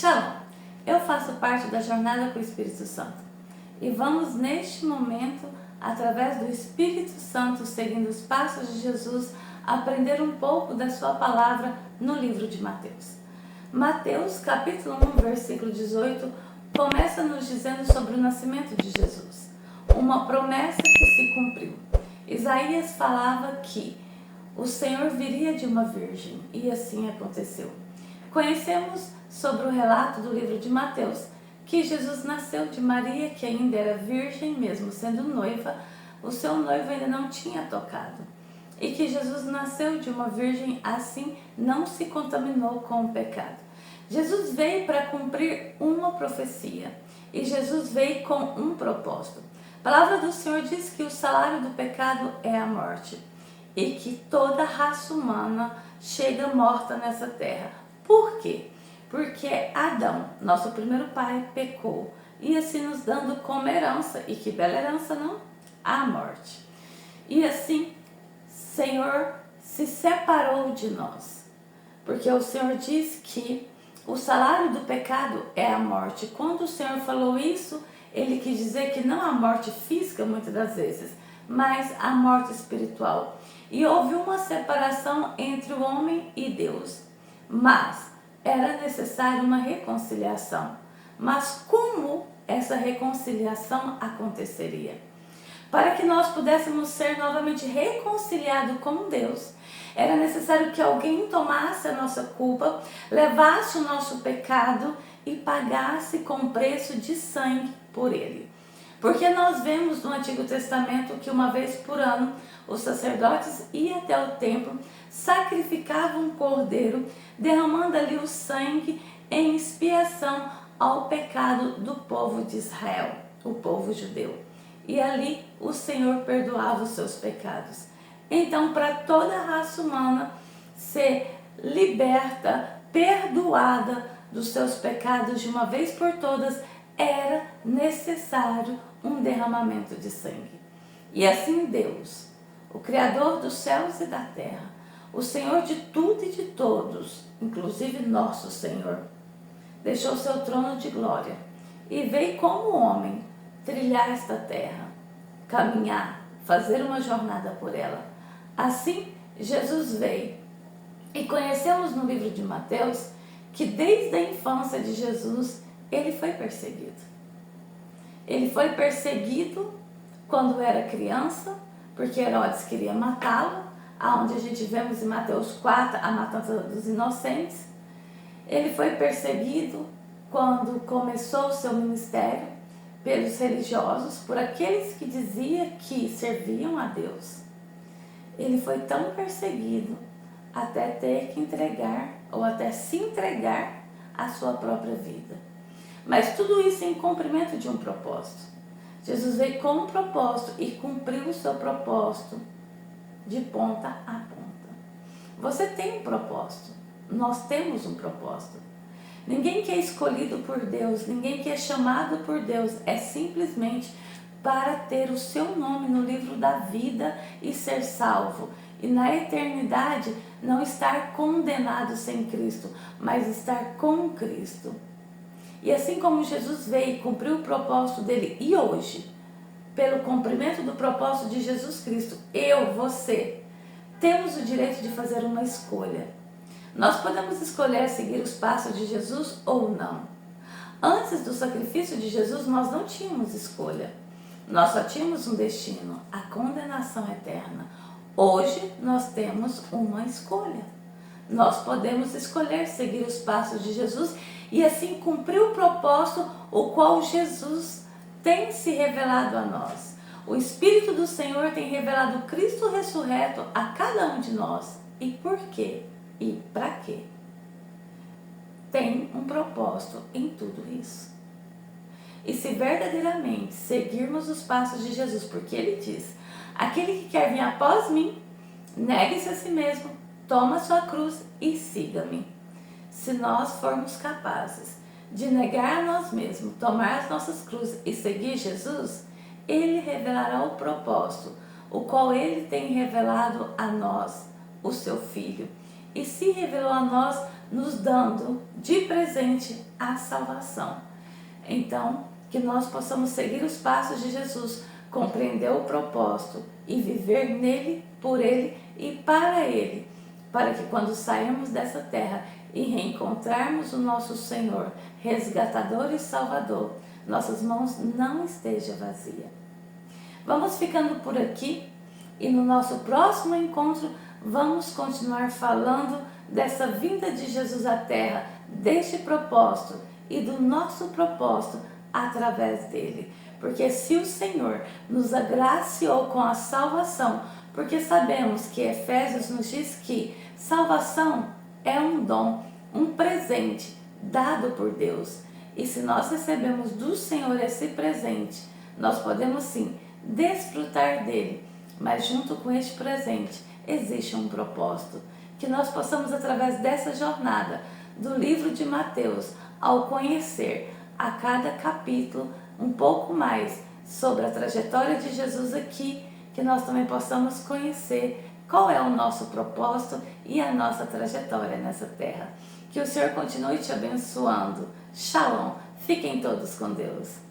Shalom! Eu faço parte da Jornada com o Espírito Santo e vamos neste momento, através do Espírito Santo, seguindo os passos de Jesus, aprender um pouco da sua palavra no livro de Mateus. Mateus, capítulo 1, versículo 18, começa nos dizendo sobre o nascimento de Jesus, uma promessa que se cumpriu. Isaías falava que o Senhor viria de uma virgem, e assim aconteceu. Conhecemos sobre o relato do livro de Mateus que Jesus nasceu de Maria, que ainda era virgem, mesmo sendo noiva, o seu noivo ainda não tinha tocado. E que Jesus nasceu de uma virgem, assim não se contaminou com o pecado. Jesus veio para cumprir uma profecia, e Jesus veio com um propósito. A palavra do Senhor diz que o salário do pecado é a morte, e que toda raça humana chega morta nessa terra. Por quê? Porque Adão, nosso primeiro pai, pecou, e assim nos dando como herança, e que bela herança, não? A morte. E assim, Senhor se separou de nós, porque o Senhor diz que o salário do pecado é a morte. Quando o Senhor falou isso, ele quis dizer que não a morte física, muitas das vezes, mas a morte espiritual. E houve uma separação entre o homem e Deus. Mas era necessária uma reconciliação. Mas como essa reconciliação aconteceria? Para que nós pudéssemos ser novamente reconciliados com Deus, era necessário que alguém tomasse a nossa culpa, levasse o nosso pecado e pagasse com preço de sangue por ele. Porque nós vemos no Antigo Testamento que uma vez por ano os sacerdotes iam até o templo, sacrificavam um cordeiro, derramando ali o sangue em expiação ao pecado do povo de Israel, o povo judeu. E ali o Senhor perdoava os seus pecados. Então, para toda a raça humana ser liberta, perdoada dos seus pecados de uma vez por todas, era necessário um derramamento de sangue. E assim Deus, o Criador dos céus e da terra, o Senhor de tudo e de todos, inclusive nosso Senhor, deixou seu trono de glória e veio como homem trilhar esta terra, caminhar, fazer uma jornada por ela. Assim, Jesus veio. E conhecemos no livro de Mateus que desde a infância de Jesus, ele foi perseguido. Ele foi perseguido quando era criança, porque Herodes queria matá-lo, aonde a gente vemos em Mateus 4 a matança dos inocentes. Ele foi perseguido quando começou o seu ministério pelos religiosos, por aqueles que diziam que serviam a Deus. Ele foi tão perseguido até ter que entregar, ou até se entregar à sua própria vida. Mas tudo isso em cumprimento de um propósito. Jesus veio com um propósito e cumpriu o seu propósito de ponta a ponta. Você tem um propósito. Nós temos um propósito. Ninguém que é escolhido por Deus, ninguém que é chamado por Deus é simplesmente para ter o seu nome no livro da vida e ser salvo. E na eternidade não estar condenado sem Cristo, mas estar com Cristo. E assim como Jesus veio e cumpriu o propósito dele, e hoje, pelo cumprimento do propósito de Jesus Cristo, eu, você, temos o direito de fazer uma escolha. Nós podemos escolher seguir os passos de Jesus ou não. Antes do sacrifício de Jesus, nós não tínhamos escolha. Nós só tínhamos um destino, a condenação eterna. Hoje, nós temos uma escolha. Nós podemos escolher seguir os passos de Jesus e assim cumprir o propósito o qual Jesus tem se revelado a nós. O Espírito do Senhor tem revelado Cristo ressurreto a cada um de nós. E por quê? E para quê? Tem um propósito em tudo isso. E se verdadeiramente seguirmos os passos de Jesus, porque ele diz: aquele que quer vir após mim, negue-se a si mesmo, toma sua cruz e siga-me. Se nós formos capazes de negar a nós mesmos, tomar as nossas cruzes e seguir Jesus, ele revelará o propósito, o qual ele tem revelado a nós, o seu Filho. E se revelou a nós nos dando de presente a salvação. Então, que nós possamos seguir os passos de Jesus, compreender o propósito e viver nele, por ele e para ele, para que quando sairmos dessa terra e reencontrarmos o nosso Senhor, resgatador e salvador, nossas mãos não estejam vazias. Vamos ficando por aqui e no nosso próximo encontro vamos continuar falando dessa vinda de Jesus à terra, deste propósito e do nosso propósito através dele. Porque se o Senhor nos agraciou com a salvação, porque sabemos que Efésios nos diz que salvação é um dom, um presente dado por Deus. E se nós recebemos do Senhor esse presente, nós podemos sim desfrutar dele. Mas junto com este presente existe um propósito. Que nós possamos, através dessa jornada do livro de Mateus, ao conhecer a cada capítulo um pouco mais sobre a trajetória de Jesus aqui, que nós também possamos conhecer qual é o nosso propósito e a nossa trajetória nessa terra. Que o Senhor continue te abençoando. Shalom. Fiquem todos com Deus.